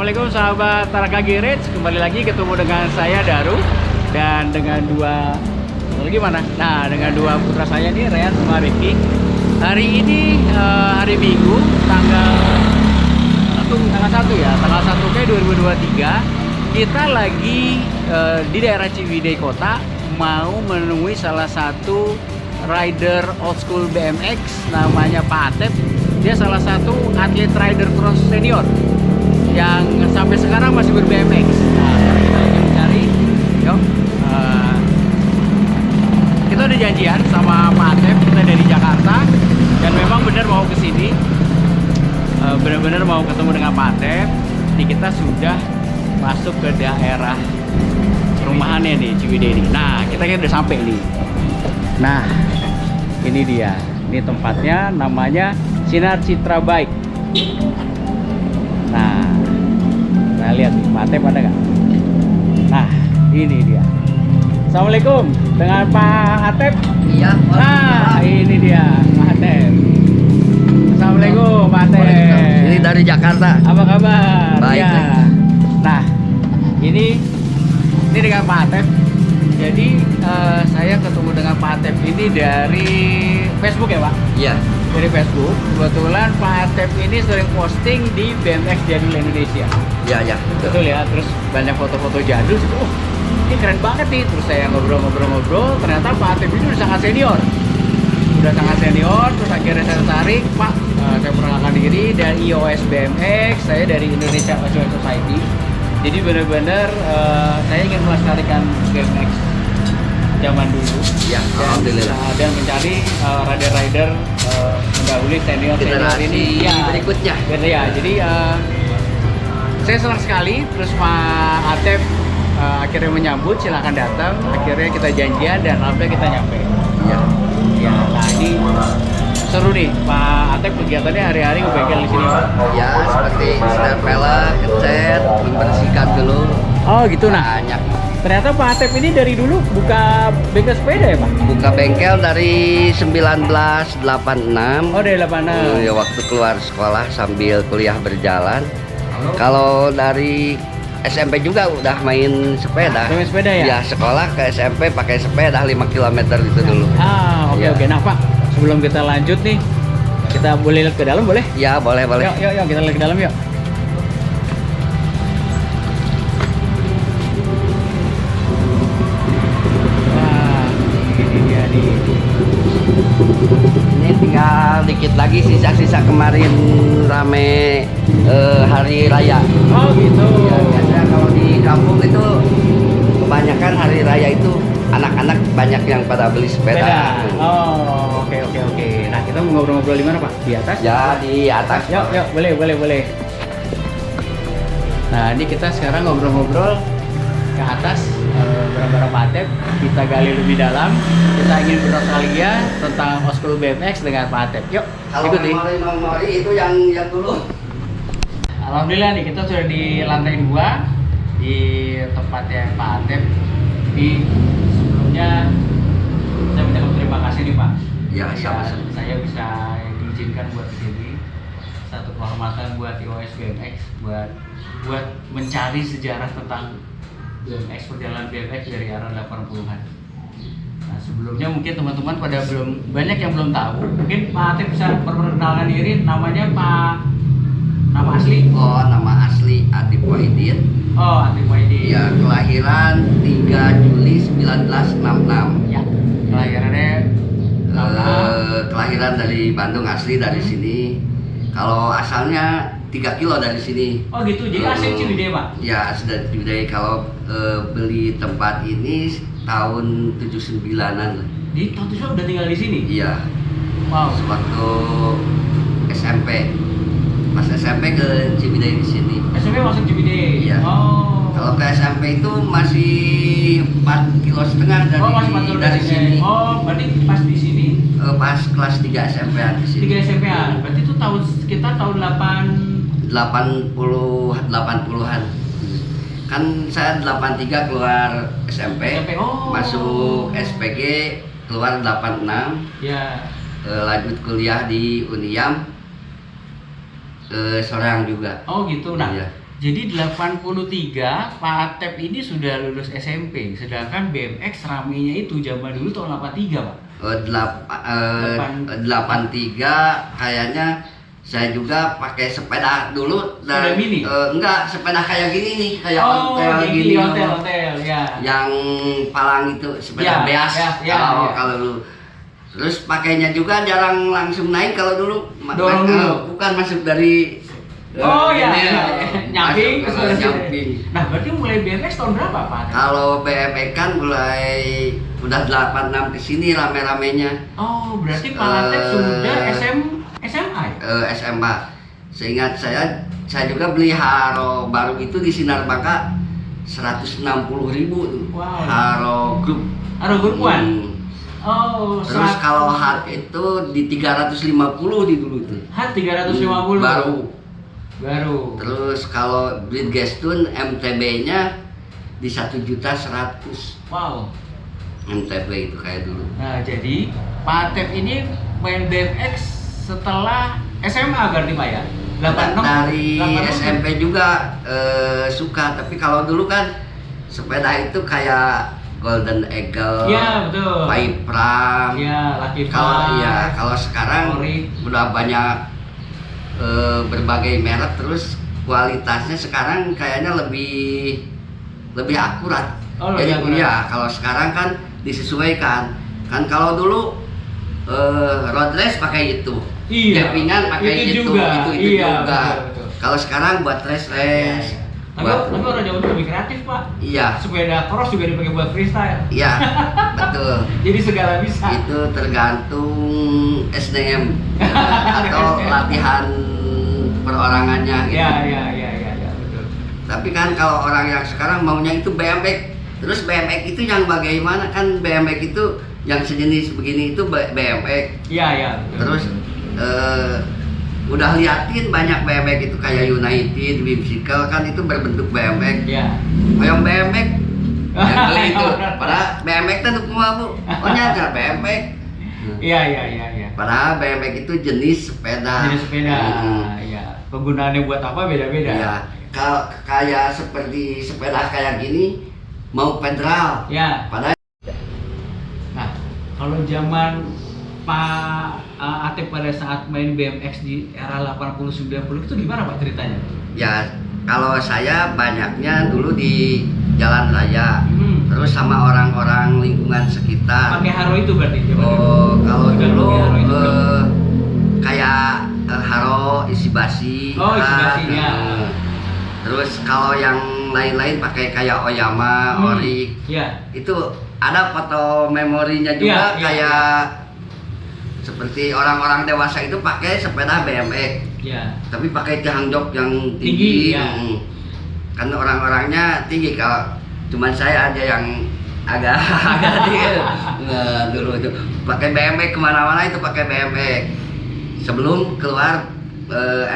Assalamualaikum sahabat Taraka Garage, kembali lagi ketemu dengan saya Daru dan dengan dua dengan dua putra saya nih, Ryan sama Ricky. Hari ini hari Minggu tanggal 1 ya, tanggal 1 Mei 2023. Kita lagi di daerah Ciwidey Kota mau menemui salah satu rider old school BMX namanya Pak Atep. Dia salah satu atlet rider cross senior yang sampai sekarang masih ber-BMX. Nah, kita lagi mencari, yuk. Kita udah janjian sama Pak Atep, kita dari Jakarta dan memang benar mau ke sini. Benar-benar mau ketemu dengan Pak Atep. Ini kita sudah masuk ke daerah perumahannya nih, Ciwidey nih. Nah, kita udah sampai nih. Nah, ini dia. Ini tempatnya, namanya Sinar Citra Bike. Nah, kita lihat nih, Pak Atep ada nggak? Nah, ini dia. Assalamualaikum, dengan Pak Atep. Iya. Nah, ini dia Pak Atep. Assalamualaikum Pak Atep. Ini dari Jakarta. Apa kabar? Baik. Ya. Nah, ini dengan Pak Atep. Jadi saya ketemu dengan Pak Atep ini dari Facebook ya Pak? Iya. Dari Facebook. Kebetulan Pak Atep ini sering posting di BMX Jadul Indonesia. Iya. Betul ya, terus banyak foto-foto jadul. Oh, ini keren banget nih. Terus saya ngobrol-ngobrol, ternyata Pak Atep ini udah sangat senior. Terus akhirnya saya tertarik, Pak, saya perkenalkan diri dari iOS BMX, saya dari Indonesia Casual Society. Jadi benar-benar saya ingin melestarikan BMX zaman dulu. Iya, alhamdulillah. Dan mencari rider-rider mendahului senior Generasi ini. Ya, berikutnya. Ya, jadi saya senang sekali. Terus Pak Atep akhirnya menyambut, silakan datang. Akhirnya kita janjian dan alhamdulillah kita nyampe. Iya. Ya, nah ini seru nih Pak Atep, kegiatannya hari-hari ngebengkel di sini Pak. Ya, seperti setel pelek, ngecat, membersihkan dulu. Oh gitu. Nah, Banyak. ternyata Pak Atep ini dari dulu buka bengkel sepeda ya Pak? Buka bengkel dari 1986. Oh dari 86. Ya, waktu keluar sekolah sambil kuliah berjalan. Kalau dari SMP juga udah main sepeda. Main sepeda ya? Ya, sekolah ke SMP pakai sepeda 5 km itu dulu. Oke. Ya. Nah Pak, sebelum kita lanjut nih, kita boleh lihat ke dalam boleh? Ya, boleh. Yuk, kita lihat ke dalam yuk. Wah, ini dia nih. Ini tinggal dikit lagi, sisa-sisa kemarin rame hari raya. Oh gitu. Ya, biasa kalau di kampung itu kebanyakan hari raya itu anak-anak banyak yang pada beli sepeda. Oh, oke. Nah, kita mau ngobrol-ngobrol di mana, Pak? Di atas? Ya, di atas. Yuk, boleh. Nah, ini kita sekarang ngobrol-ngobrol ke atas bareng-bareng Pak Atep. Kita gali lebih dalam. Kita ingin bernostalgia tentang old school BMX dengan Pak Atep. Yuk, Kalau ikuti. memori itu yang dulu. Alhamdulillah nih, kita sudah di lantai 2 di tempatnya Pak Atep. Di sebelumnya saya mengucapkan terima kasih nih Pak. Ya, sama-sama. Saya bisa diizinkan buat di sini. Satu kehormatan buat iOS BMX, buat mencari sejarah tentang BMX, perjalanan BMX dari era 80-an. Nah, sebelumnya mungkin teman-teman pada banyak yang belum tahu. Mungkin Pak Atep bisa memperkenalkan diri, namanya nama asli. Oh, nama asli Atip Wahidin. Oh, Atep Wahidin. Ya, kelahiran 3 Juli 1966. Ya, kelahirannya Kelahiran dari Bandung, asli dari sini. Kalau asalnya 3 kilo dari sini. Oh gitu, jadi asli Ciwidey Pak? Ya, asli dari Ciwidey. Kalau beli tempat ini tahun 79-an. Di tahun itu udah tinggal di sini? Iya. Wow. Sewaktu SMP. Pas SMP ke Ciwidey di sini. SMP masuk Ciwidey? Iya. Oh. Kalau ke SMP itu masih 4,5 kilo dari, masih 4 kilo dari sini. Oh, berarti pas di sini? Pas kelas 3 SMP-an di sini. 3 SMP-an. Berarti itu tahun 80-an. Kan saya 83 keluar SMP. Oh. Masuk SPG keluar 86. Ya. Lanjut kuliah di Uniam. Soreang juga. Oh gitu. Nah, Iya. Jadi 83 Pak Atep ini sudah lulus SMP, sedangkan BMX ramenya itu zaman dulu tahun 83 Pak. 83 kayaknya saya juga pakai sepeda dulu. Sepeda mini? Enggak, sepeda kayak gini nih, kayak ontel gini, gini. ontel ya. Yang palang itu sepeda beas. Kalau dulu. Terus pakainya juga jarang langsung naik kalau dulu. Dorong dulu. Bukan masuk dari nyamping. Nyamping. Nah, berarti mulai BMX tahun berapa Pak? Kalau BMX kan mulai udah 86 ke sini rame-ramenya. Oh, berarti Pak Atep sudah SMA ya? SMA. Seingat saya juga beli Haro baru itu di Sinar Bangka 160.000 tuh. Wow. Haro Group. Haro Group One. Oh, terus kalau Hat itu di 350 di dulu tuh. Hat 350. Baru. Terus kalau Bridgestone MTB-nya di 1.100.000. Wow. MTB itu kayak dulu. Nah, jadi Pak Atep ini main BMX setelah SMA berarti Pak ya? 86 dari 86. SMP juga suka, tapi kalau dulu kan sepeda itu kayak Golden Eagle, ya betul, Pram, ya Lucky Farm. Kalau sekarang udah banyak berbagai merek, terus kualitasnya sekarang kayaknya lebih akurat. Jadi iya, kalau sekarang kan disesuaikan. Kan kalau dulu road race pakai itu, campingan pakai itu juga. Betul. Kalau sekarang buat race. Tapi orang Jawa itu lebih kreatif Pak. Iya. Sepeda cross juga dipakai buat freestyle. Iya, betul. Jadi segala bisa. Itu tergantung SDM atau latihan perorangannya gitu. Iya, betul. Tapi kan kalau orang yang sekarang maunya itu BMX. Terus BMX itu yang bagaimana, kan BMX itu yang sejenis begini itu BMX. Iya, betul. Terus udah liatin banyak BMX itu kayak United, Whimsical kan itu berbentuk BMX. Iya. Yang BMX yang beli itu. Padahal BMX itu semua Bu. Oh nyata BMX. Iya. Padahal BMX itu jenis sepeda. Iya. Penggunaannya buat apa beda-beda. Iya. Kalau kayak seperti sepeda kayak gini mau federal. Ya. Padahal. Nah, kalau zaman Pak Atep pada saat main BMX di era 80-90 itu gimana Pak ceritanya? Ya, kalau saya banyaknya dulu di jalan raya, terus sama orang-orang lingkungan sekitar. Pakai Haro itu berarti? Kalau dulu kayak Haro isi basi. Oh, isi basi ya. Terus kalau yang lain-lain pakai kayak Oyama, Ori. Iya. Itu ada foto memorinya juga kayak seperti orang-orang dewasa itu pakai sepeda BMX. Iya. Tapi pakai tiang jok yang tinggi. Kan orang-orangnya tinggi, kalau cuman saya aja yang agak tinggi. Nah, dulu itu pakai BMX kemana-mana itu pakai BMX. Sebelum keluar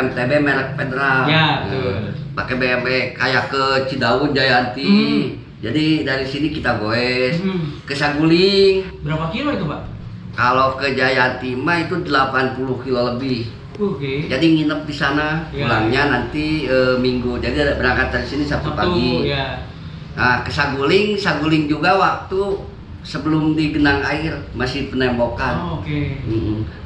MTB merek federal. Ya, betul. Pakai BMX kayak ke Cidaun Jayanti. Jadi dari sini kita goes ke Saguling. Berapa kilo itu Pak? Kalau ke Jayanti mah itu 80 kilo lebih. Oke. Jadi nginep di sana, pulangnya nanti Minggu. Jadi berangkat dari sini Sabtu pagi. Ya. Nah, ke Saguling juga waktu sebelum di genang air masih penembokan. Oke.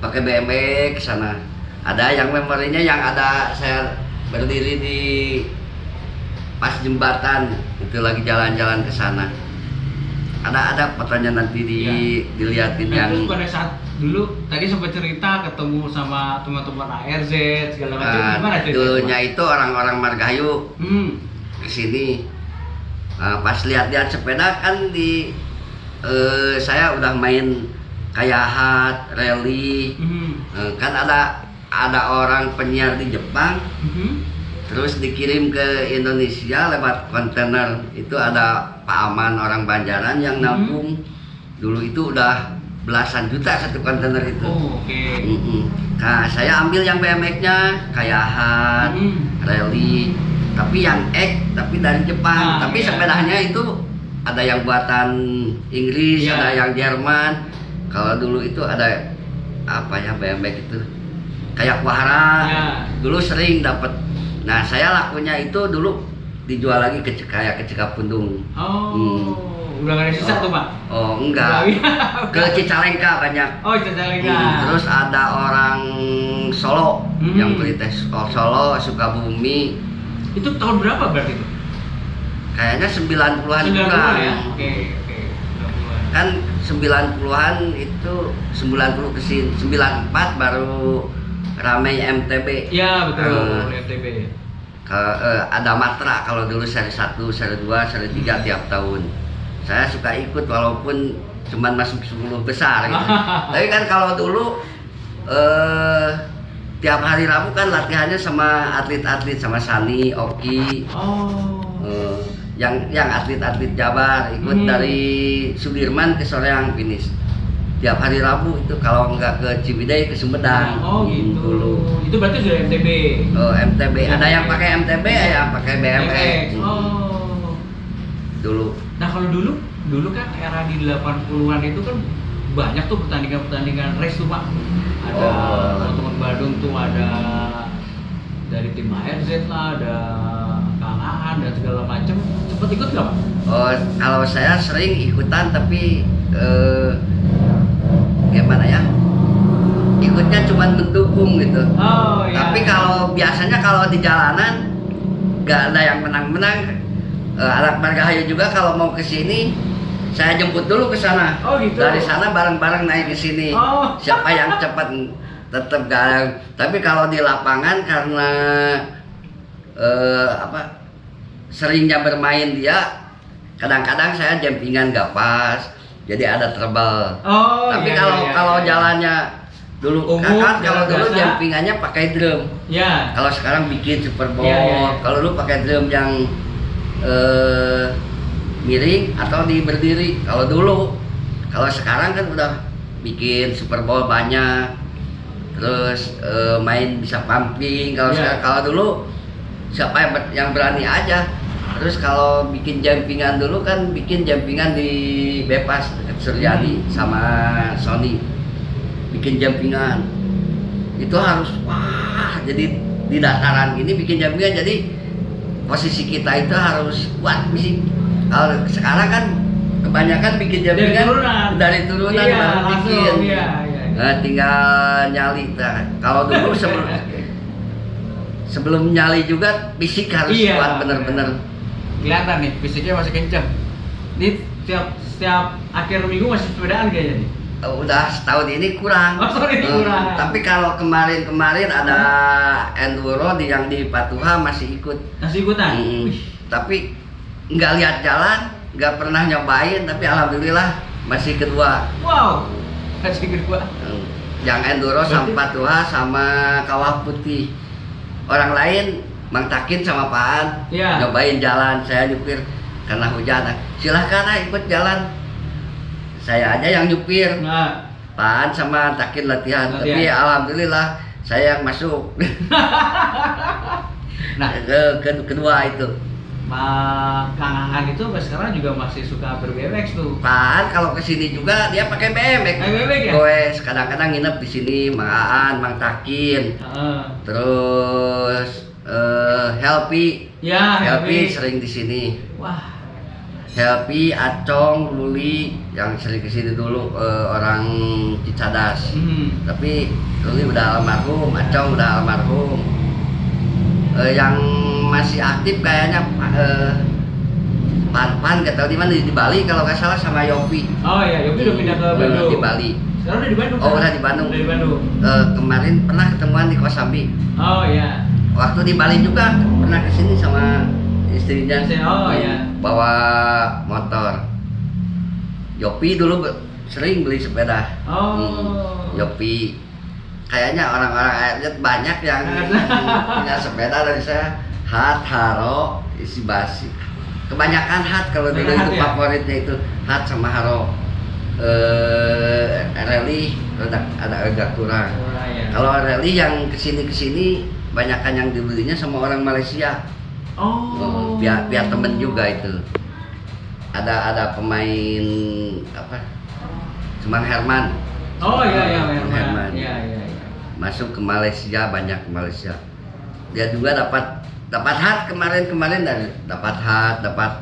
Pakai BMX ke sana. Ada yang memorinya yang ada saya berdiri di pas jembatan itu lagi jalan-jalan ke sana. Ada fotonya nanti dilihatin yang. Terus pada saat dulu tadi sempat cerita ketemu sama teman-teman ARZ segala macam, gimana ceritanya? Itu orang-orang Margahayu ke sini. Pas lihat-lihat sepeda kan saya udah main kayak Hat, rally. Kan ada orang penyiar di Jepang. Terus dikirim ke Indonesia lewat kontainer. Itu ada Pak Aman orang Banjaran yang nampung. Dulu itu udah belasan juta satu kontainer itu. Oke. Nah, saya ambil yang BMX-nya kayak Hat, rally, tapi yang tapi dari Jepang. Tapi sepedanya itu ada yang buatan Inggris, ada yang Jerman. Kalau dulu itu ada apa ya BMX itu kayak Wahara. Dulu sering dapat Nah saya lakunya itu dulu dijual lagi ke Cikapundung. Udah gak ada sisa tuh Pak? Oh enggak, ke Cicalengka banyak. Oh Cicalengka. Terus ada orang Solo yang beli teh, Solo, Sukabumi. Itu tahun berapa berarti itu? Kayaknya 90-an juga. 90-an ya? Oke. Kan 90-an itu 90 kesini, 94 baru ramai MTB. Iya betul, MTB. Ada Matra kalau dulu seri 1, seri 2, seri 3 tiap tahun. Saya suka ikut walaupun cuman masuk 10 besar gitu. Tapi kan kalau dulu tiap hari Rabu kan latihannya sama atlet-atlet, sama Sani, Oki. Yang atlet-atlet Jabar ikut dari Sudirman ke Soreang finish. Tiap hari Rabu itu kalau nggak ke Ciwidey ke Sumedang. Gitu. Dulu. Itu berarti sudah MTB. MTB. Ada yang pakai MTB, ada yang pakai BMX. Dulu. Nah kalau dulu kan era di 80-an itu kan banyak tuh pertandingan race tuh Pak. Ada teman-teman Badung tuh, ada dari tim HRZ lah, ada Kang Aan dan segala macam. Cepet ikut nggak Pak? Kalau saya sering ikutan tapi gimana ya? Ikutnya cuma mendukung gitu. Tapi kalau biasanya kalau di jalanan nggak ada yang menang-menang. Anak Margahayu juga kalau mau ke sini saya jemput dulu ke sana. Gitu. Dari sana bareng-bareng naik ke sini. Siapa yang cepat tetap galang. Tapi kalau di lapangan karena seringnya bermain dia, kadang-kadang saya jumpingan nggak pas, jadi ada trouble. Tapi kalau jalannya dulu kalau dulu jumpingannya pakai drum. Kalau sekarang bikin Superball. Kalau dulu pakai drum yang miring atau berdiri. Kalau dulu, kalau sekarang kan udah bikin Superball banyak. Terus main bisa pumping. Kalau dulu siapa yang berani aja. Terus kalau bikin jumpingan dulu kan bikin jumpingan di Bebas dekat Suryadi sama Sony. Bikin jumpingan itu harus jadi di dataran gini bikin jumpingan, jadi posisi kita itu harus kuat sih. Kalau sekarang kan kebanyakan bikin jumpingan dari turunan baru bikin. Nah, tinggal nyali. Kalau dulu sebelum nyali juga fisik harus kuat bener-bener. Kelihatan nih fisiknya masih kenceng. Ini setiap akhir minggu masih sepedaan kayaknya nih. Udah setahun ini kurang. Kurang. Tapi kalau kemarin ada enduro yang di Patuha masih ikut. Masih ikutan? Tapi nggak lihat jalan, nggak pernah nyobain, tapi alhamdulillah masih kedua. Wow, masih kedua. Yang enduro sama Patuha sama Kawah Putih. Orang lain Mang Takin sama Paan nyobain jalan, saya nyupir karena hujan. Silahkan ikut jalan. Saya aja yang nyupir, Paan sama Takin latihan. Tapi alhamdulillah saya yang masuk. Nah, kedua itu. Kang Aan itu sekarang juga masih suka ber-BMX tuh. Paan kalau kesini juga dia pakai BMX. Goes kadang-kadang nginep di sini, Mang Aan, Mang Takin. Terus Helpi. Helpi sering di sini. Wah. Helpi, Acong, Luli yang sering kesini dulu orang Cicadas. Tapi Luli udah almarhum, Acong udah almarhum. Yang masih aktif kayaknya Pan gak tahu di mana, di Bali kalau nggak salah, sama Yopi. Yopi udah pindah ke Bandung. Di Bali. Sekarang udah di Bandung. Udah di Bandung. Kemarin pernah ketemuan di Kosambi. Waktu di Bali juga pernah kesini sama istrinya. Bawa motor. Yopi dulu sering beli sepeda. Yopi. Kayaknya orang-orang airnya banyak yang punya sepeda dari saya. Hat, Haro, isi basi. Kebanyakan hat kalau dulu itu favoritnya itu hat sama Haro. Rally ada agak kurang. Kalau rally yang kesini banyakan yang dibelinya sama orang Malaysia. Biar temen juga itu. Ada pemain cuman Herman. Herman. Masuk ke Malaysia, banyak ke Malaysia. dia juga dapat hat kemarin dapat hat, dapat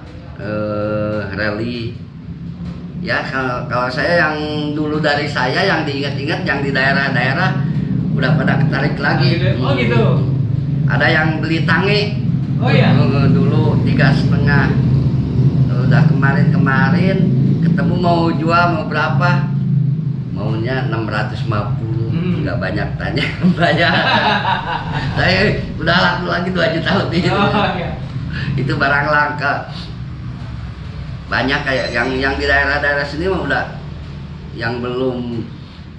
rally. Ya kalau saya yang dulu dari saya yang diingat-ingat yang di daerah-daerah udah pada ketarik lagi. Oh gitu. Ada yang beli tange. Oh iya. Dulu 3,5. Udah kemarin ketemu mau jual mau berapa? Maunya 650. Nggak banyak tanya. Banyak. Saya udah laku lagi 2 juta lebih. Oh iya. Itu barang langka. Banyak kayak yang di daerah-daerah sini mah udah yang belum,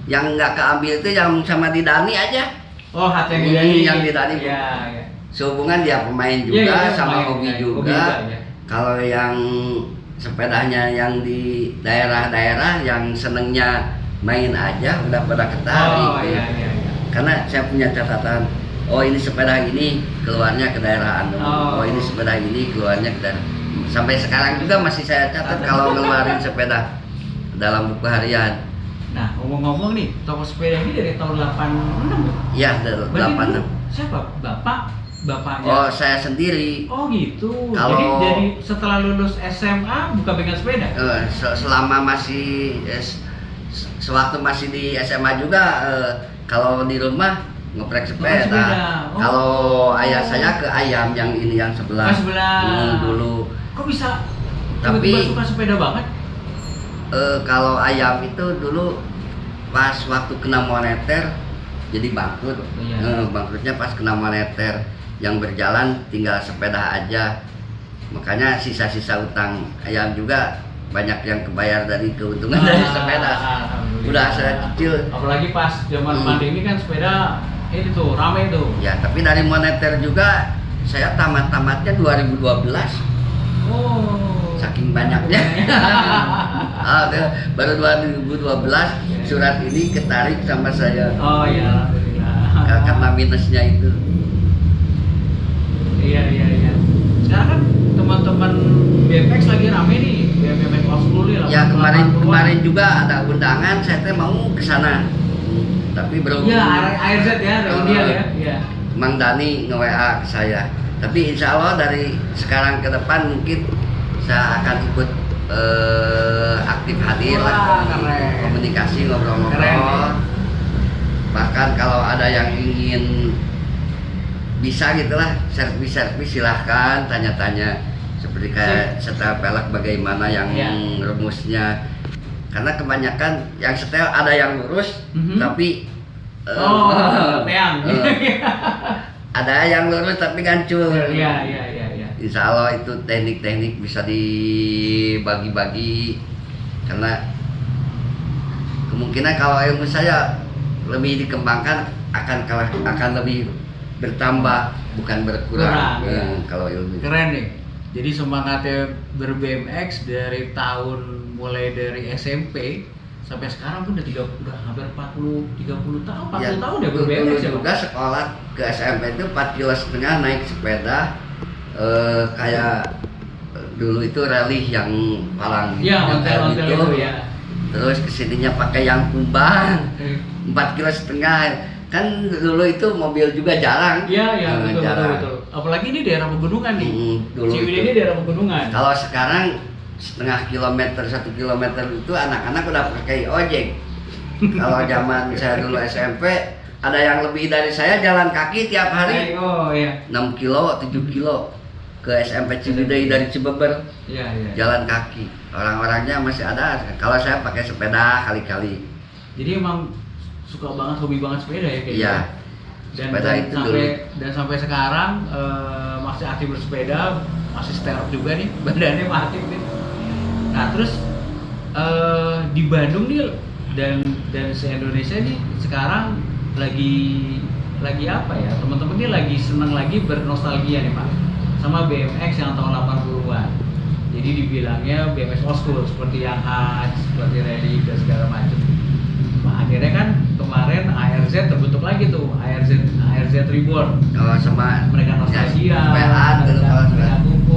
yang nggak keambil itu yang sama di Dani aja. Oh, hat yang di Dani. Yang di Dani. Iya, iya. Sehubungan dia pemain juga, sama hobi juga. Ya. Kalau yang sepedanya yang di daerah-daerah yang senengnya main aja udah pada ketarik. Oh iya, iya, iya. Karena saya punya catatan. Oh ini sepeda ini keluarnya ke daerah Anu. Oh ini sepeda ini keluarnya ke daerah. Sampai sekarang juga masih saya catat kalau ngeluarin sepeda dalam buku harian. Nah, ngomong-ngomong nih, toko sepeda ini dari tahun 86. Iya, dari 86. Siapa? Bapaknya? Oh, saya sendiri. Oh gitu. Kalau Jadi dari setelah lulus SMA buka bengkel sepeda? Selama masih sewaktu masih di SMA juga kalau di rumah ngoprek sepeda. Kalau ayah saya ke Ayam yang ini yang sebelah. Dulu. Kok bisa? Tapi suka sepeda banget? Kalau Ayam itu dulu pas waktu kena moneter jadi bangkrut. Iya. Bangkrutnya pas kena moneter, yang berjalan tinggal sepeda aja. Makanya sisa-sisa utang Ayam juga banyak yang kebayar dari keuntungan dari sepeda. Udah saya cicil. Apalagi pas zaman pandemi kan sepeda itu tuh rame tuh. Ya, tapi dari moneter juga saya tamatnya 2012. Oh. Saking banyaknya. Baru 2012 surat ini ketarik sama saya. Oh iya, alhamdulillah. Karena minusnya itu. Iya. Sekarang kan teman-teman BMX lagi rame nih, BMX old school nih. Ya kemarin juga ada undangan, saya teh mau ke sana. Tapi belum. Iya, ARZ ya, Reundial ya. Iya. Mang Dani nge-WA ke saya. Tapi insya Allah dari sekarang ke depan mungkin saya akan ikut aktif hadir lah, komunikasi ngobrol-ngobrol. Bahkan kalau ada yang ingin bisa gitulah servis silahkan tanya-tanya seperti kayak setel pelek bagaimana yang rumusnya. Karena kebanyakan yang setel ada yang lurus tapi peang. Ada yang lurus tapi gancur. Iya. Insya Allah itu teknik-teknik bisa dibagi-bagi. Karena kemungkinan kalau ilmu saya lebih dikembangkan akan lebih bertambah bukan berkurang. Kalau ilmu. Keren nih. Jadi semangatnya ber-BMX dari mulai dari SMP sampai sekarang pun udah hampir 30 tahun ya ber-BMX ya. Juga sekolah ke SMP itu 4,5 kilo naik sepeda kayak dulu itu rally yang palang gitu. Iya, hotel itu ya. Terus kesininya pakai yang kumbang 4,5 kilo. Kan dulu itu mobil juga jarang. Iya, betul. Apalagi ini daerah pegunungan nih. Ciwidey ini daerah pegunungan. Kalau sekarang setengah kilometer, 1 kilometer itu anak-anak udah pakai ojek. Kalau zaman saya dulu SMP, ada yang lebih dari saya jalan kaki tiap hari. 6 kilo, 7 kilo ke SMP Ciwidey dari Cibeber. Iya. Jalan kaki. Orang-orangnya masih ada. Kalau saya pakai sepeda kali-kali. Jadi emang suka banget, hobi banget sepeda ya kayaknya. Iya. Dan sampai sekarang masih aktif bersepeda, masih sterok juga nih, badannya aktif nih. Nah terus di Bandung nih dan se-Indonesia nih sekarang lagi apa ya, teman-teman ini lagi seneng lagi bernostalgia nih Pak sama BMX yang tahun 80-an. Jadi dibilangnya BMX old school seperti yang Hatch, seperti Rally dan segala macam. Nah, akhirnya kan kemarin ARZ terbentuk lagi tuh, ARZ Reborn. Kalau sama mereka nostalgia, WA dulu kalau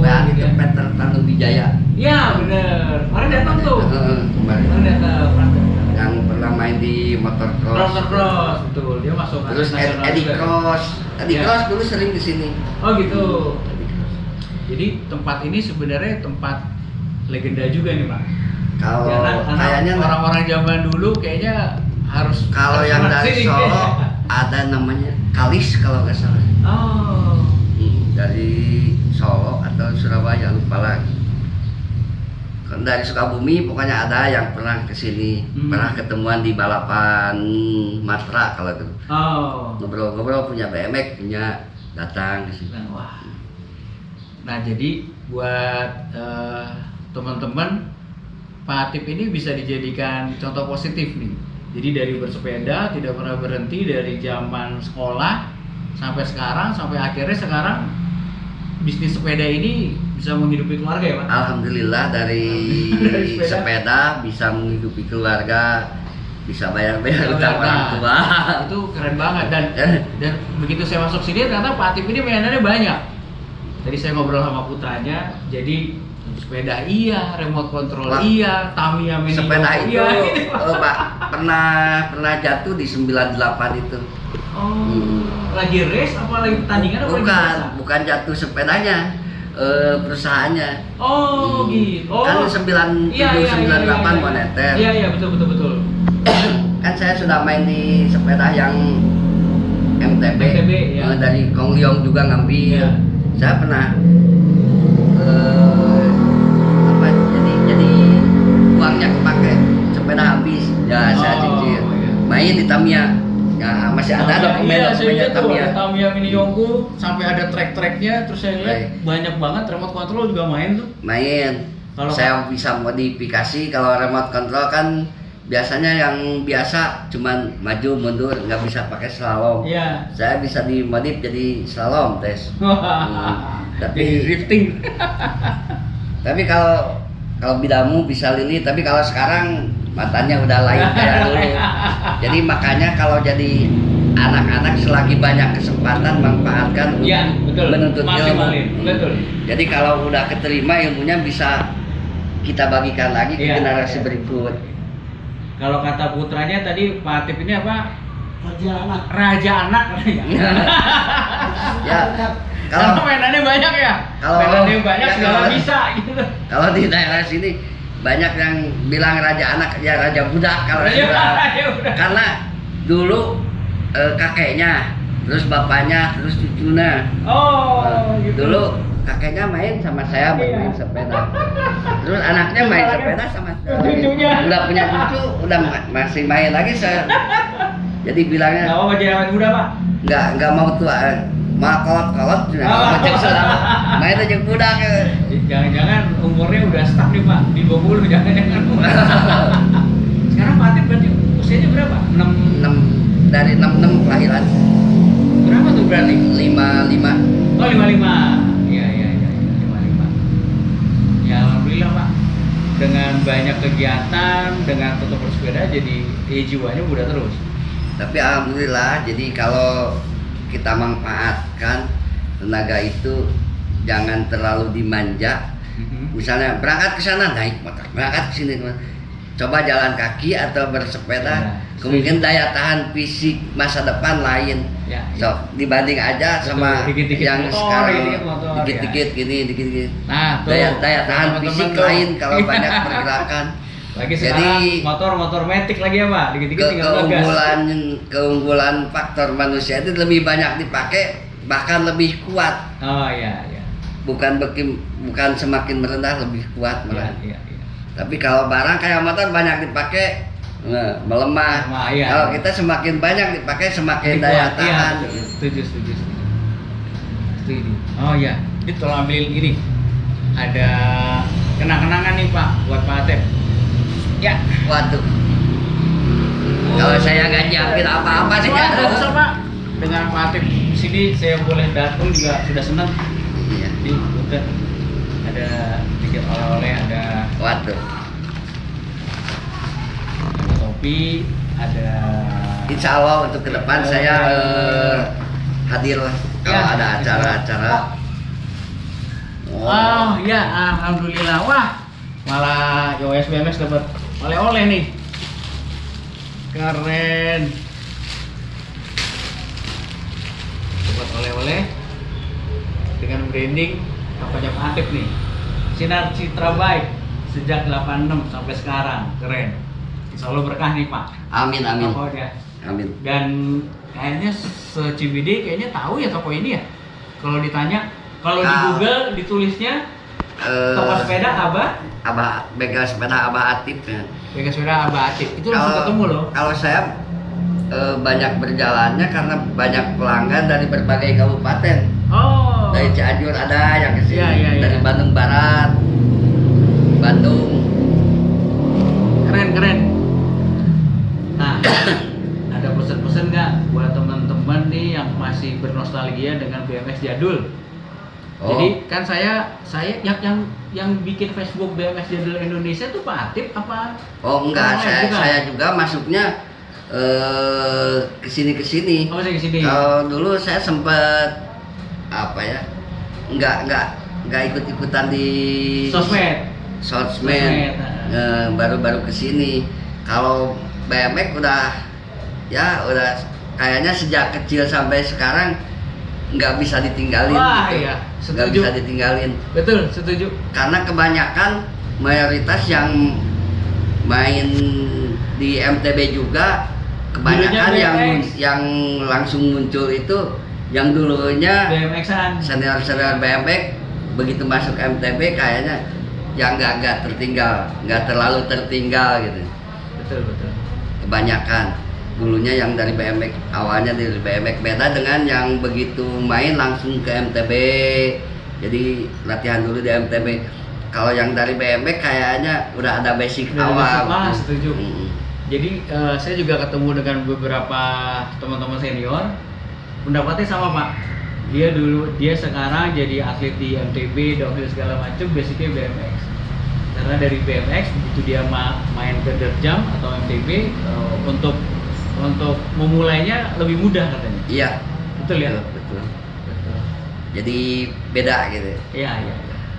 WA itu Peter Tanujaya. Iya bener, kemarin datang tuh. Kemarin datang. yang pernah main di motor cross. Motor cross, betul. Dia masuk Terus Eddie Cross dulu sering di sini. Oh gitu. Jadi tempat ini sebenarnya tempat legenda juga nih Pak. Kalau karena kayaknya orang-orang zaman dulu kayaknya harus kalau yang dari Solo ada namanya Kalis kalau nggak salah. Oh. Dari Solo atau Surabaya lupa lagi. Dari Sukabumi pokoknya ada yang pernah kesini, pernah ketemuan di balapan Matra kalau itu. Oh. Ngobrol-ngobrol punya BMX punya datang di sini. Wah. Nah jadi buat teman-teman, Pak Atip ini bisa dijadikan contoh positif nih. Jadi dari bersepeda tidak pernah berhenti dari zaman sekolah sampai sekarang, sampai akhirnya sekarang bisnis sepeda ini bisa menghidupi keluarga ya Pak? Alhamdulillah dari sepeda bisa menghidupi keluarga, bisa bayar-bayar utang orang tua. Itu keren banget dan begitu saya masuk sini ternyata Pak Atip ini mainannya banyak. Tadi saya ngobrol sama putranya, jadi sepeda iya, remote control iya, Tamiya Mini sepeda itu iya, gitu. Pak pernah jatuh di 98 itu. Lagi race apa lagi pertandingan apa bukan jatuh sepedanya, perusahaannya. Gitu. Kan 9798 moneter. Iya betul. Kan saya sudah main di sepeda yang MTB ya. Dari Kong Leong juga ngambil. Ya. Saya pernah jadi uangnya kepake sepeda habis ya saya cicil main di Tamiya ya masih ada dokumennya Tamiya Mini Yongku sampai ada trek-treknya terus saya lihat banyak banget remote control juga main. Kalau saya bisa modifikasi. Kalau remote control kan biasanya yang biasa cuman maju mundur nggak bisa pakai slalom. Saya bisa dimodif jadi slalom tes. Tapi drifting. Tapi kalau bidamu bisa lili, tapi kalau sekarang matanya udah lain kayak dulu. Jadi makanya kalau jadi anak-anak selagi banyak kesempatan manfaatkan untuk menuntut ilmu. Betul. Jadi kalau udah keterima ilmunya bisa kita bagikan lagi ke generasi berikut. Kalau kata putranya tadi Pak Atip ini apa? Raja anak. Ya. Kalau mainannya banyak ya. Mainannya banyak segala bisa gitu. Kalau di daerah sini banyak yang bilang raja anak ya raja budak kalau karena dulu kakeknya, terus bapaknya, terus cucunya. Gitu. Dulu kakeknya main sama saya bermain sepeda. Terus anaknya main sepeda sama cucunya. Udah punya cucu, udah masih main lagi saya. Jadi bilangnya. Enggak mau jadi awet muda, Pak? Enggak mau tua. Mau kolot-kolot main aja budak. Jangan-jangan umurnya udah stuck nih, Pak. Di 20 jangan-jangan. Sekarang Pak Atip berarti usianya berapa? 6 dari 66 kelahiran. Berapa tuh berarti? 55. Oh, 55. Iya, 55. Ya alhamdulillah, Pak. Dengan banyak kegiatan, dengan tetap bersepeda jadi jiwanya muda terus. Tapi alhamdulillah, jadi kalau kita manfaatkan tenaga itu jangan terlalu dimanja. Misalnya berangkat ke sana naik motor, berangkat ke sini coba jalan kaki atau bersepeda, kemungkinan daya tahan fisik masa depan lain. So dibanding aja sama yang sekarang dikit-dikit gini, dikit-dikit. Nah, daya tahan fisik lain kalau banyak pergerakan. Lagi jadi motor matic lagi ya Pak, dikit-dikit tinggal keunggulan faktor manusia itu lebih banyak dipakai, bahkan lebih kuat. Oh iya. Bukan semakin merendah, lebih kuat malah. Iya. Tapi kalau barang kayak motor banyak dipakai, melemah. Kalau kita semakin banyak dipakai semakin daya tahan. Iya, setuju. Oh iya, ini tolong ambil ini. Ada kenang-kenangan nih Pak buat Pak Atip. Ya. Waduh. Kalau saya nggak nyiapin apa-apa sih ya. Pak. Dengan Pak Atip sini saya boleh datang juga sudah senang. Iya. Udah ada sedikit oleh-oleh, ada. Waduh. Ada topi, ada. Insya Allah untuk ke depan saya hadir kalau ada acara-acara. Oh ya, alhamdulillah. Wah, malah YOS BMX dapat oleh-oleh nih. keren. Buat oleh-oleh dengan branding kapalnya Pak Atip nih. Sinar Citra Bike sejak 86 sampai sekarang, keren. Insya Allah berkah nih Pak. Amin amin. Tokonya. Amin. Dan kayaknya se-CBD kayaknya tahu ya toko ini ya. Kalau ditanya, kalau di Google ditulisnya toko sepeda bengkel sepeda Abah Atip ya. Bengkel sepeda Abah Atip. Itu langsung ketemu loh. Kalau saya banyak berjalannya karena banyak pelanggan dari berbagai kabupaten. Oh. Dari Cianjur ada yang kesini, Iya. dari Bandung Barat, Bandung. Keren. Nah, ada pesan-pesan nggak buat teman-teman nih yang masih bernostalgia dengan BMX jadul? Oh. Jadi kan saya yang bikin Facebook BMX jadul Indonesia tuh Pak Atip apa? Oh enggak, saya juga masuknya kesini. Oh, saya kesini. Kalau dulu saya sempet apa ya, nggak ikut-ikutan di sosmed. Baru kesini. Kalau BMX udah kayaknya sejak kecil sampai sekarang nggak bisa ditinggalin. Wah, gitu. iya, Nggak setuju. bisa ditinggalin. Betul, setuju. Karena kebanyakan mayoritas yang main di MTB juga kebanyakan BMX. yang langsung muncul itu yang dulunya BMX-an. senior BMX begitu masuk MTB kayaknya yang nggak terlalu tertinggal gitu. Betul. Kebanyakan dulunya yang dari BMX, awalnya dari BMX, beda dengan yang begitu main langsung ke MTB, jadi latihan dulu di MTB. Kalau yang dari BMX kayaknya udah ada basic awal. Setuju. Jadi saya juga ketemu dengan beberapa teman-teman senior, pendapatnya sama Pak. Dia sekarang jadi atlet di MTB, downhill segala macam, basicnya BMX. Karena dari BMX begitu dia main ke dirt jump atau MTB, untuk memulainya lebih mudah katanya. Iya. Betul ya? Betul. Jadi beda gitu. Iya.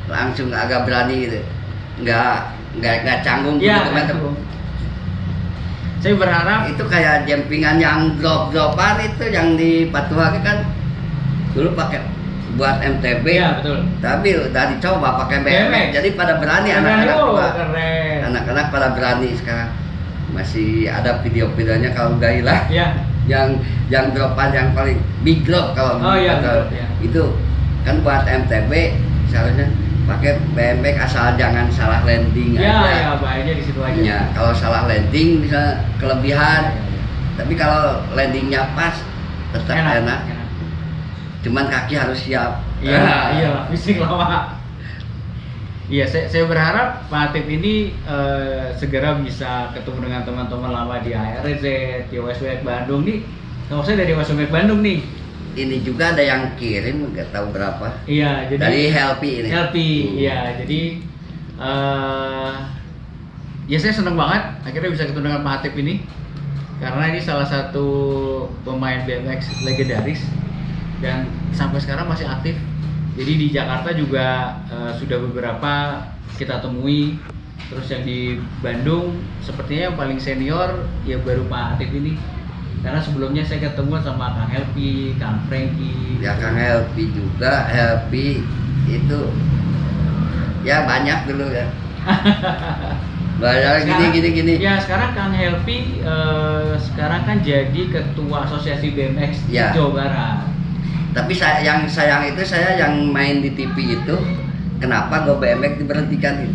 Langsung agak berani gitu. Nggak canggung Iya, gitu. Saya berharap Itu kayak jumpingan yang drop-dropan itu yang di Patuha kan dulu pakai buat MTB. Iya, betul. Tapi udah dicoba pakai BMX. BMX. Jadi pada berani Keren, anak-anak juga. keren. Anak-anak pada berani sekarang. Masih ada video-videonya kalau nggak hilang. Iya. Yang dropan yang paling big drop kalau Iya, atau betul, ya. itu kan buat MTB seharusnya pakai BMX asal jangan salah landing Iya, aja. bahayanya di situ aja. Ya, kalau salah landing bisa kelebihan. Tapi kalau landingnya pas tetap enak. Cuman kaki harus siap. Iya, fisik lama. Iya, saya berharap Pak Atip ini segera bisa ketemu dengan teman-teman lama di ARZ, di WSWX Bandung nih. Kalau saya dari WSWX Bandung nih. Ini juga ada yang kirim, nggak tahu berapa. Iya, jadi Dari Helpy ini. iya. Jadi ya saya senang banget akhirnya bisa ketemu dengan Pak Atip ini. Karena ini salah satu pemain BMX legendaris dan sampai sekarang masih aktif. Jadi di Jakarta juga sudah beberapa kita temui. Terus yang di Bandung sepertinya yang paling senior ya baru Pak Atip ini. Karena sebelumnya saya ketemu sama Kang Helpy, Kang Franky. Ya Kang Helpy juga, Helpy itu ya banyak dulu ya. Banyak gini. Ya sekarang Kang Helpy sekarang kan jadi ketua asosiasi BMX Ya. Jawa Barat. Tapi yang sayang itu saya yang main di TV itu, kenapa Go BMX diberhentikan itu?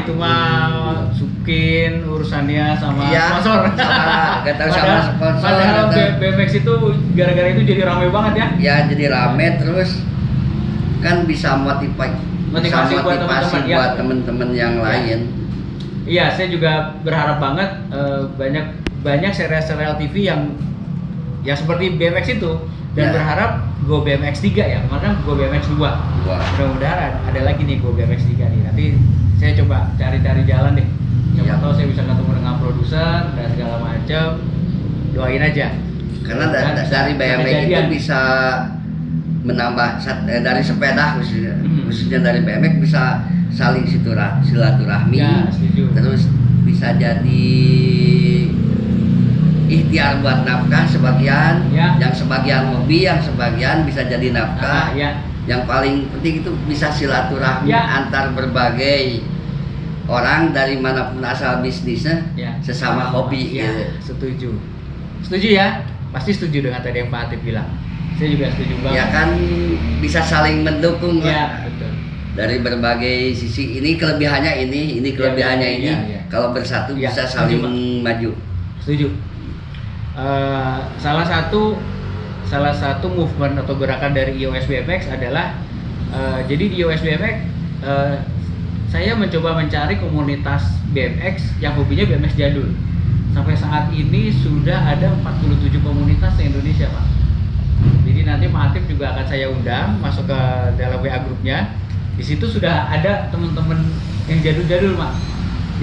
Itu mah Sukin urusannya sama Iya, sponsor. nggak tahu sama sponsor. Padahal nggak tahu. BMX itu gara-gara itu jadi ramai banget ya. Ya jadi rame terus kan bisa Motivasi buat teman-teman, ya. buat teman-teman yang lain. Iya, saya juga berharap banget banyak serial-serial TV yang seperti BMX itu dan Ya. berharap Go BMX 3 ya. Kemarin kan Go BMX 2. Wah. Mudah-mudahan ada lagi nih Go BMX 3 nih. Nanti saya coba cari-cari jalan deh. Siapa Iya. tahu saya bisa ketemu dengan produser dan segala macam. Doain aja. Karena Mudah-mudahan dari bisa BMX itu kejadian. bisa menambah dari sepeda khususnya dari BMX bisa saling silaturahmi. Ya, setuju. Terus bisa jadi ikhtiar buat nafkah sebagian, Ya. yang sebagian hobi, yang sebagian bisa jadi nafkah. Ya. Yang paling penting itu bisa silaturahmi Ya. antar berbagai orang dari manapun asal bisnisnya, Ya. sesama hobi. Ya, gitu. Setuju ya? Pasti setuju dengan tadi yang Pak Atif bilang. Saya juga setuju banget. Ya kan bisa saling mendukung lah. Ya, betul. Dari berbagai sisi, ini kelebihannya ini kelebihannya ini. Ya. Kalau bersatu Ya, bisa setuju, saling Pak. maju. Setuju. Salah satu movement atau gerakan dari iOS BMX adalah jadi di iOS BMX saya mencoba mencari komunitas BMX yang hobinya BMX jadul. Sampai saat ini sudah ada 47 komunitas di Indonesia, Pak. Jadi nanti Pak Atif juga akan saya undang masuk ke dalam WA grupnya. Di situ sudah ada teman-teman yang jadul-jadul, Pak.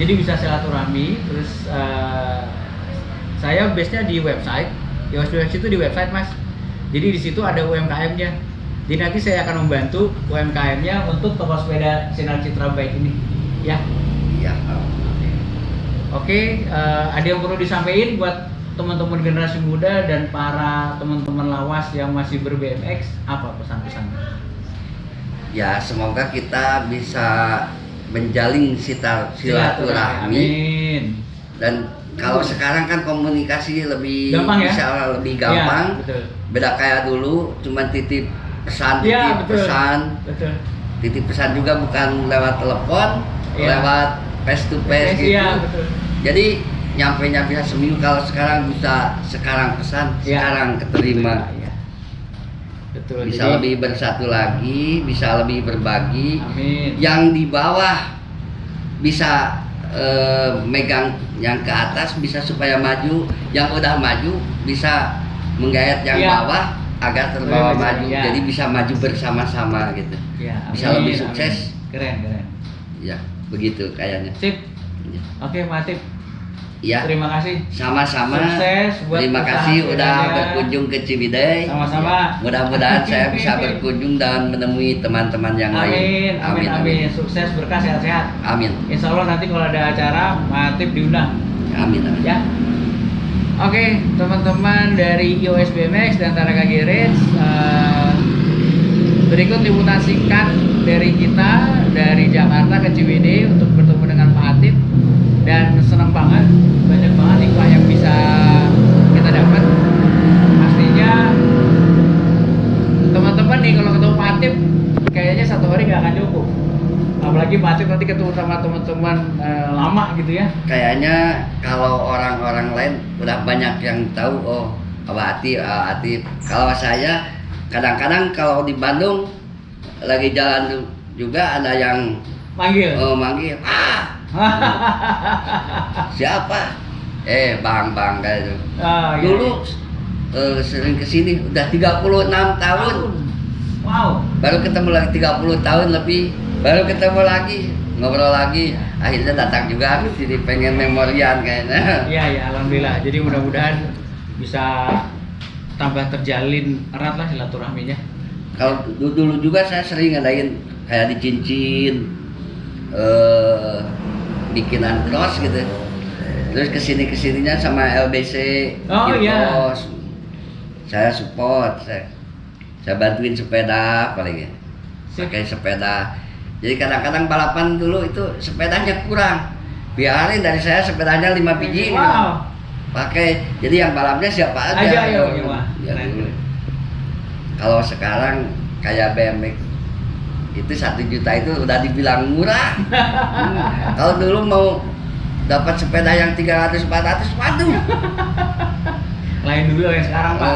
Jadi bisa silaturahmi. Terus saya base-nya di website. iOS BMX itu di website, Mas. Jadi di situ ada UMKM-nya. Jadi nanti saya akan membantu UMKM-nya untuk toko sepeda Sinar Citra Bike ini, ya. Iya. Oke, ada yang perlu disampaikan buat teman-teman generasi muda dan para teman-teman lawas yang masih ber-BMX, apa pesan-pesannya? Ya, semoga kita bisa menjalin silaturahmi. Amin. Dan kalau sekarang kan komunikasi lebih Gampang, ya? bisa lebih gampang. Ya, betul. Beda kayak dulu cuma titip pesan, Ya, betul. pesan. Titip pesan juga bukan lewat telepon, Ya. lewat face to face gitu. Ya, betul. Jadi nyampe-nya bisa seminggu, kalau sekarang bisa sekarang pesan, Ya. sekarang keterima. Ya. Betul. Bisa Jadi, lebih bersatu lagi, bisa lebih berbagi. amin. Yang di bawah bisa megang yang ke atas, bisa supaya maju. Yang udah maju bisa menggayat yang Ya. bawah agar terbawa Betul, maju. ya. Jadi bisa maju bersama-sama gitu. Ya, Bisa amin, lebih amin. sukses. Keren. Ya, begitu kayaknya. Sip. Ya. Oke, Pak Atif. Ya, Terima kasih. sama-sama. Sukses buat Terima usaha kasih udah sepedanya. berkunjung ke Ciwidey. Sama-sama. Ya, mudah-mudahan saya bisa berkunjung dan menemui teman-teman yang lain. Amin. Sukses, berkah, sehat-sehat. Amin. Insya Allah nanti kalau ada acara, Pak Atif diundang. Amin. Ya. Oke, teman-teman dari iOS BMX dan Taraka Garage, berikut liputan singkat dari kita dari Jakarta ke Ciwidey untuk bertemu dengan Pak Atif, dan senang banget, banyak banget hikmah yang bisa kita dapat. Pastinya teman-teman nih kalau ketemu Pak Atif kayaknya satu hari nggak akan cukup, apalagi Pak Atif nanti ketemu sama teman-teman lama gitu ya. Kayaknya kalau orang-orang lain udah banyak yang tahu, oh Abah Atif. Kalau saya kadang-kadang kalau di Bandung lagi jalan juga ada yang Manggil. manggil, siapa? Bang kayak itu. Ah, iya. Dulu sering kesini udah 36 tahun. Wow. Baru ketemu lagi 30 tahun lebih, baru ketemu lagi, ngobrol lagi, akhirnya datang juga ke sini, pengen memorian kayaknya. Iya, alhamdulillah. Jadi mudah-mudahan bisa tambah terjalin erat lah silaturahminya. Kalau dulu juga saya sering ngadain kayak di cincin, bikinan cross gitu. Terus kesininya sama LBC, Oh, bikin iya. cross. Saya support, saya bantuin sepeda paling ya. Sip. Pakai sepeda. Jadi kadang-kadang balapan dulu itu sepedanya kurang. Biarin dari saya sepedanya 5 biji. Wow. Pakai. Jadi yang balapnya siapa aja. Ayo. Ya, Keren. dulu. Kalau sekarang kayak BMX itu 1 juta itu udah dibilang murah. Kalau dulu mau dapat sepeda yang 300-400, waduh. Lain dulu yang sekarang, Pak.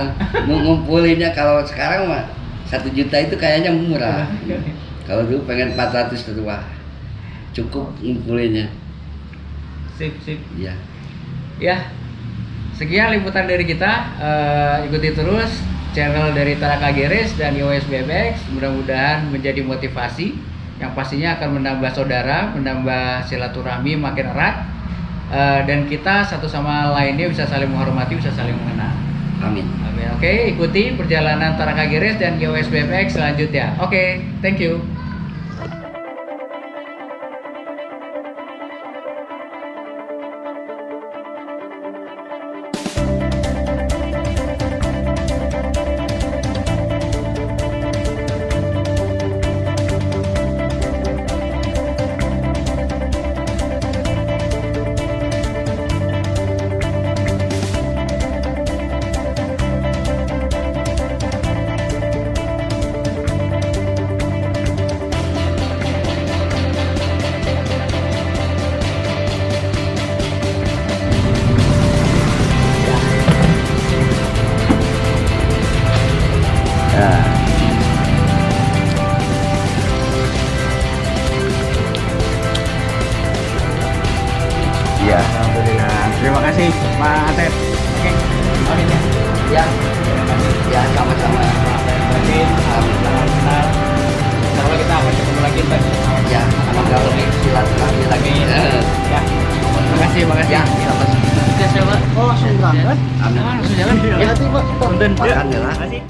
Ngumpulinnya kalau sekarang mah 1 juta itu kayaknya murah. Kalau dulu pengen 400 itu wah cukup ngumpulinnya. Sip. Iya. Ya. Sekian liputan dari kita. Ikuti terus channel dari Taraka Garage dan iOS BMX. Mudah-mudahan menjadi motivasi yang pastinya akan menambah saudara, menambah silaturahmi makin erat, dan kita satu sama lainnya bisa saling menghormati, bisa saling mengenal. Amin. Amin. Oke, ikuti perjalanan Taraka Garage dan iOS BMX selanjutnya. Oke, thank you. kasih Pak Atep. Oke. Oke ya. Ya, Terima kasih. ya sama-sama. Mungkin kenal. Insya kita akan ketemu lagi Pak. Ya, semoga lebih silaturahmi lagi. Ya. Makasih, makasih. Ya, sama-sama. Sukses ya Pak. Oh, langsung berangkat. Amin. Langsung jalan. Ya, Hati, Pak. Punten. Makan ya lah. Makasih.